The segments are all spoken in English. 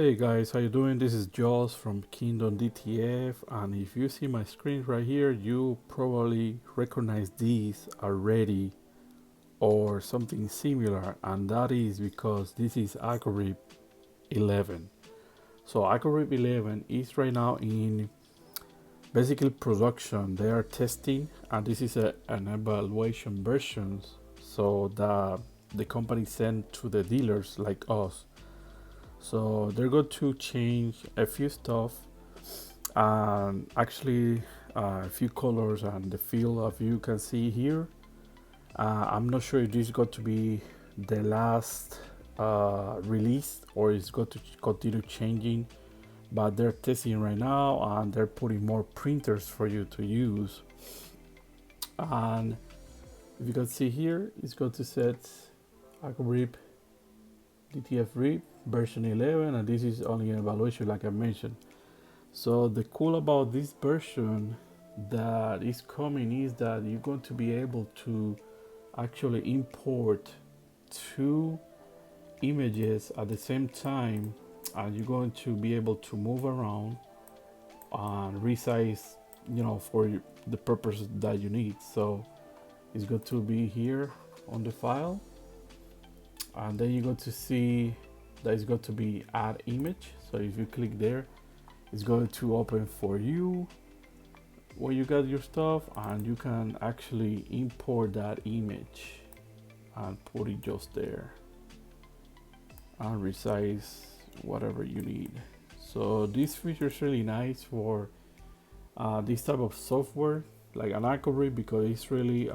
Hey guys, how you doing? This is Joss from Kingdom DTF, and if you see my screen right here, you probably recognize these already or something similar, and that is because this is AcroRIP 11. So AcroRIP 11 is right now in basically production. They are testing, and this is an evaluation version, so that the company sent to the dealers like us. So they're going to change a few stuff and actually a few colors and the feel of you can see here. I'm not sure if this is going to be the last release or it's going to continue changing, but they're testing right now and they're putting more printers for you to use. And if you can see here, it's going to set AcroRIP DTF RIP version 11, and this is only an evaluation like I mentioned. So the cool about this version that is coming is that you're going to be able to actually import two images at the same time, and you're going to be able to move around and resize, for the purpose that you need. So it's going to be here on the file, and then you're going to see that it's going to be add image. So if you click there, it's going to open for you where you got your stuff, and you can actually import that image and put it just there and resize whatever you need. So this feature is really nice for this type of software like an AcroRIP, because it's really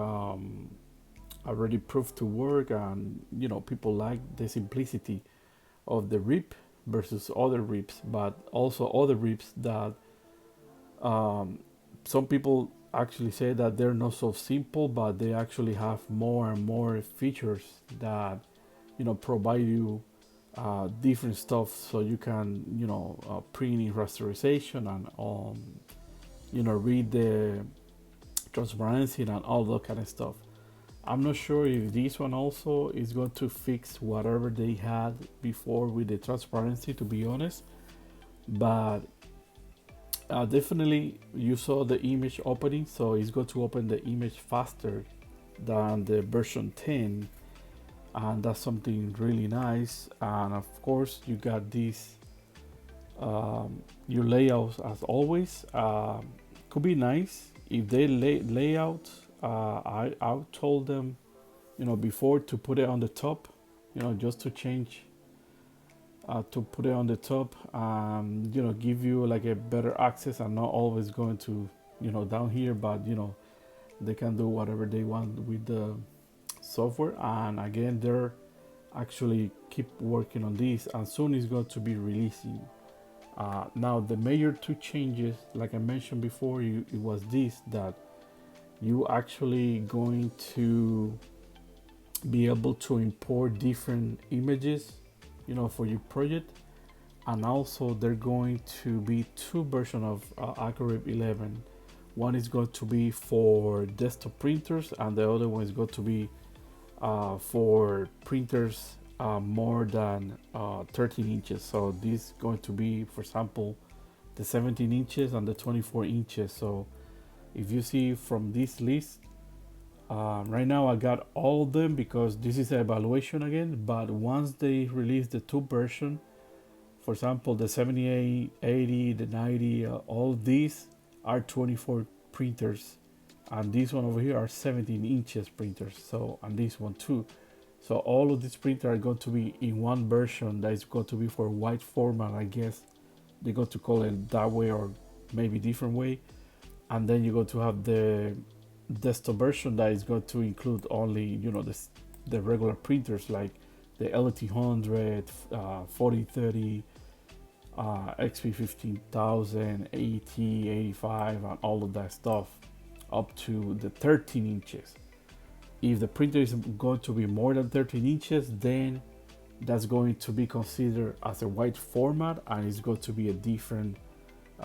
already proved to work, and people like the simplicity of the RIP versus other RIPs, but also other RIPs that some people actually say that they're not so simple, but they actually have more and more features that provide you different stuff, so you can print in rasterization and read the transparency and all that kind of stuff. I'm not sure if this one also is going to fix whatever they had before with the transparency, to be honest, but definitely you saw the image opening, so it's going to open the image faster than the version 10, and that's something really nice. And of course you got this your layouts as always. Could be nice if they layout. I told them before to put it on the top, just to change to put it on the top, give you like a better access and not always going to down here, but they can do whatever they want with the software. And again, they're actually keep working on this, and soon it's going to be releasing. Now the major two changes, like I mentioned before, it was this, that you actually going to be able to import different images for your project. And also they're going to be two versions of AcroRIP 11. One is going to be for desktop printers, and the other one is going to be for printers more than 13 inches. So this is going to be, for example, the 17 inches and the 24 inches. So if you see from this list, right now I got all of them because this is an evaluation again, but once they release the two version, for example the 78, 80, the 90, all these are 24 printers, and this one over here are 17 inches printers. So, and this one too. So all of these printers are going to be in one version that is going to be for wide format, I guess they're going to call it that way, or maybe different way. And then you're going to have the desktop version that is going to include only the regular printers like the LT100, 4030, XP 15000, 80, 85, and all of that stuff up to the 13 inches. If the printer is going to be more than 13 inches, then that's going to be considered as a wide format, and it's going to be a different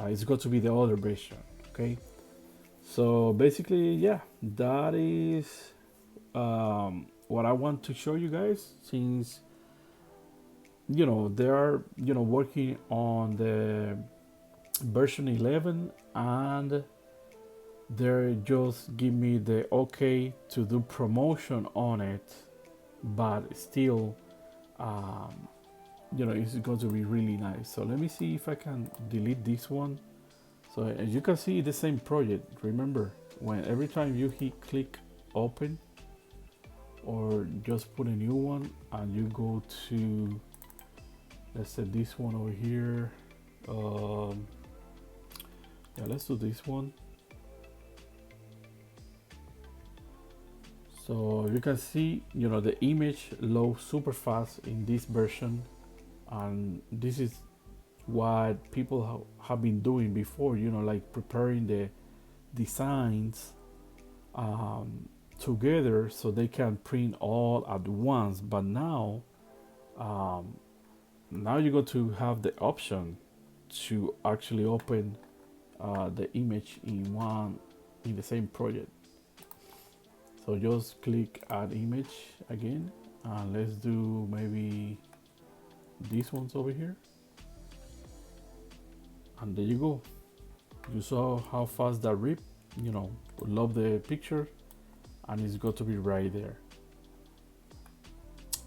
it's going to be the other version. Okay, so basically, yeah, that is what I want to show you guys, since they are working on the version 11, and they just give me the okay to do promotion on it, but still it's going to be really nice. So let me see if I can delete this one. So as you can see, the same project. Remember, when every time you click open or just put a new one and you go to, let's say this one over here, yeah, let's do this one. So you can see the image loads super fast in this version, and this is what people have been doing before, like preparing the designs together so they can print all at once. But now you're going to have the option to actually open the image in the same project. So just click add image again, and let's do maybe these ones over here, and there you go. You saw how fast that rip, love the picture, and it's got to be right there.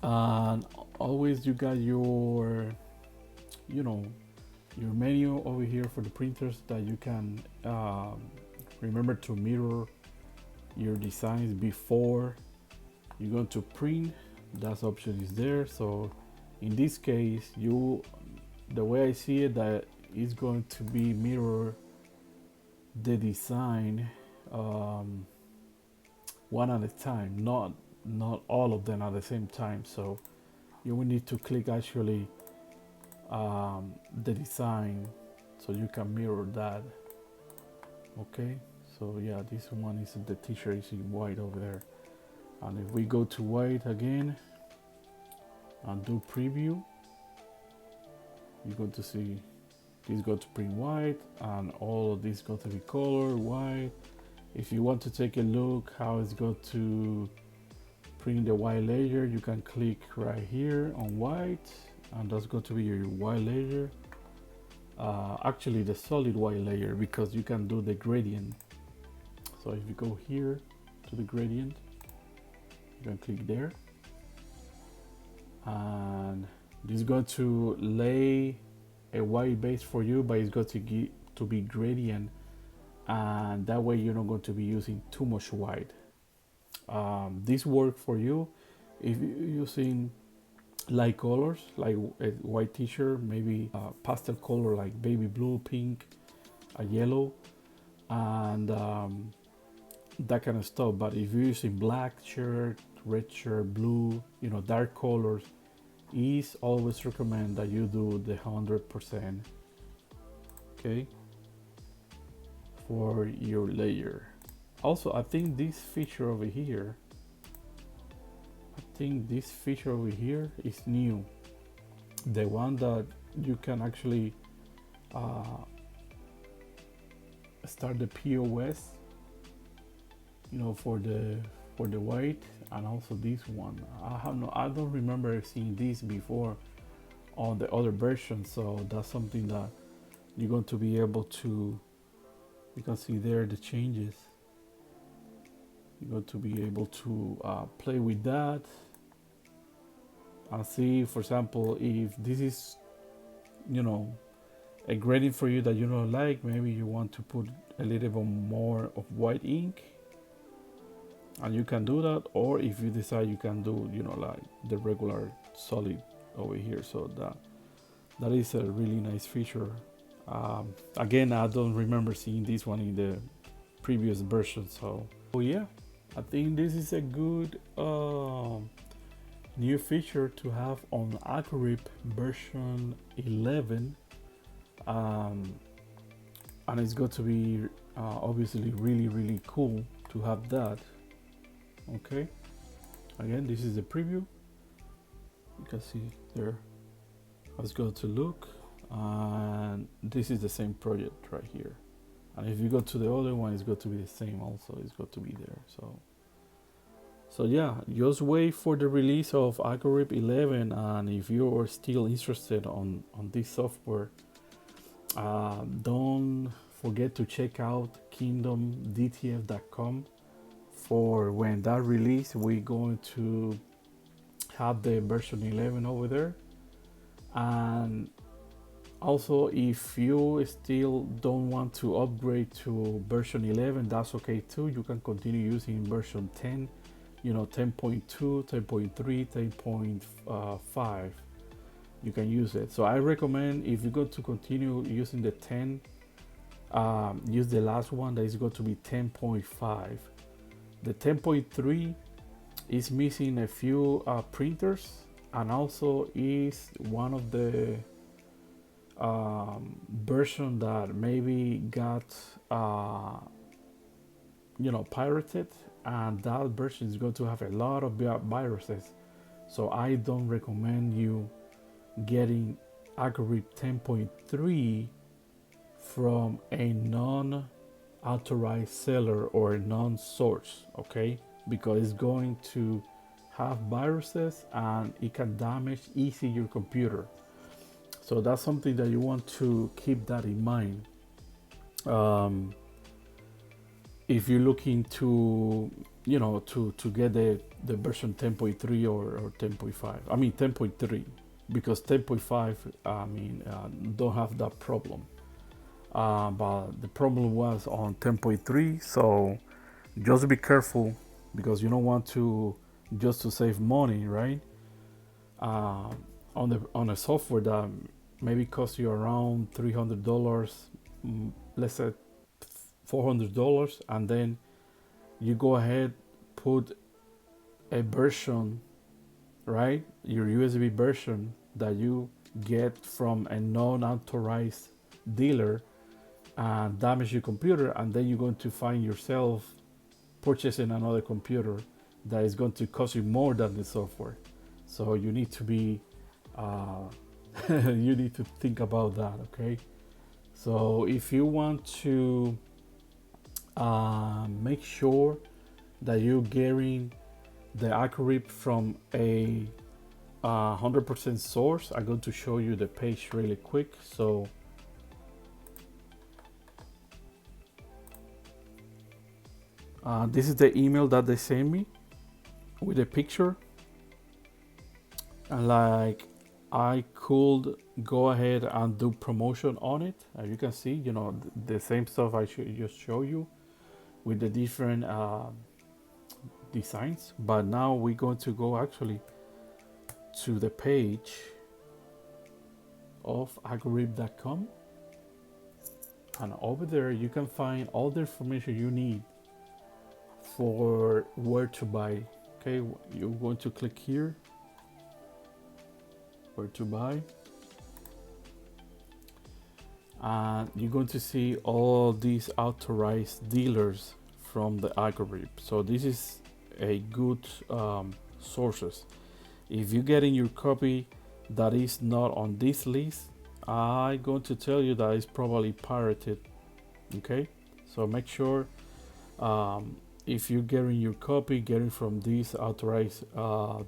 And always you got your menu over here for the printers that you can remember to mirror your designs before you're going to print. That option is there. So in this case, the way I see it, that is going to be mirror the design one at a time, not all of them at the same time. So you will need to click actually the design so you can mirror that. Okay, so yeah, this one is the t-shirt is in white over there, and if we go to white again and do preview, you're going to see this got to print white, and all of this got to be color white. If you want to take a look how it's got to print the white layer, you can click right here on white, and that's going to be your white layer. Actually the solid white layer, because you can do the gradient. So if you go here to the gradient, you can click there, and this is going to lay a white base for you, but it's got to be gradient, and that way you're not going to be using too much white. This work for you if you're using light colors like a white t-shirt, maybe a pastel color like baby blue, pink, a yellow, and that kind of stuff. But if you're using black shirt, red shirt, blue, dark colors, is always recommend that you do the 100%, okay, for your layer. Also, I think this feature over here, is new. The one that you can actually start the POS, for the white, and also this one. I don't remember seeing this before on the other version, so that's something that you're going to be able to. You can see there the changes. You're going to be able to play with that and see, for example, if this is a gradient for you that you don't like, maybe you want to put a little bit more of white ink, and you can do that. Or if you decide, you can do like the regular solid over here. So that is a really nice feature. Again, I don't remember seeing this one in the previous version. So yeah, I think this is a good new feature to have on AcroRIP version 11, and it's got to be obviously really cool to have that. Okay, again, this is the preview. You can see there how it's going to look, and this is the same project right here. And if you go to the other one, it's got to be the same also. It's got to be there. So yeah, just wait for the release of AcroRIP 11, and if you are still interested on this software, don't forget to check out kingdomdtf.com for when that release. We're going to have the version 11 over there. And also, if you still don't want to upgrade to version 11, that's okay too. You can continue using version 10, 10.2, 10.3, 10.5. You can use it. So I recommend, if you're going to continue using the 10, use the last one that is going to be 10.5. The 10.3 is missing a few printers, and also is one of the version that maybe got pirated, and that version is going to have a lot of viruses. So I don't recommend you getting AcroRIP 10.3 from a non-authorized seller or non-source, okay? Because it's going to have viruses and it can damage easy your computer. So that's something that you want to keep that in mind. If you're looking to to get the version 10.3 or 10.5, I mean 10.3, because 10.5 don't have that problem, but the problem was on 10.3. So just be careful, because you don't want to, just to save money, right? On a software that maybe costs you around $300, let's say $400, and then you go ahead, put a version, right, your USB version that you get from a non-authorized dealer, and damage your computer, and then you're going to find yourself purchasing another computer that is going to cost you more than the software. So you need to be you need to think about that, okay? So if you want to make sure that you're getting the AcroRIP from a 100% source, I'm going to show you the page really quick. So this is the email that they sent me with a picture, and like I could go ahead and do promotion on it. As you can see, the same stuff I should just show you with the different designs. But now we're going to go actually to the page of AcroRIP.com, and over there you can find all the information you need for where to buy. Okay, you're going to click here, where to buy, and you're going to see all these authorized dealers from the AcroRIP. So this is a good sources. If you're getting your copy that is not on this list, I'm going to tell you that it's probably pirated. Okay, so make sure if you're getting your copy, getting from these authorized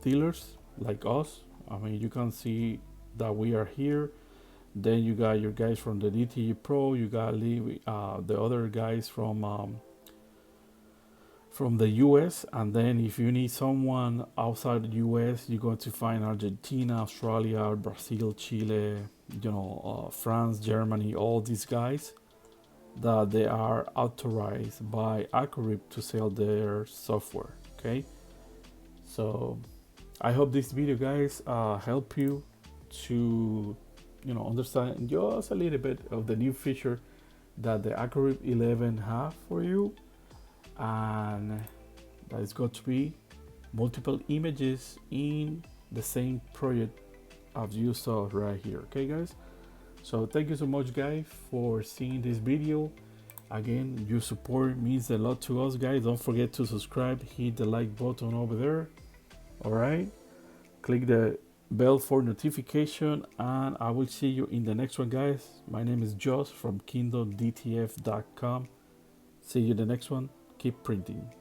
dealers like us. I mean, you can see that we are here. Then you got your guys from the DTF Pro. You got the other guys from the US. And then if you need someone outside the US, you're going to find Argentina, Australia, Brazil, Chile, France, Germany, all these guys that they are authorized by AcroRIP to sell their software. Okay, so I hope this video, guys, help you to understand just a little bit of the new feature that the AcroRIP 11 have for you, and that is going to be multiple images in the same project as you saw right here. Okay, guys, so thank you so much, guys, for seeing this video. Again, your support means a lot to us, guys. Don't forget to subscribe, hit the like button over there. All right, click the bell for notification, and I will see you in the next one, guys. My name is Josh from kingdomdtf.com. See you in the next one. Keep printing.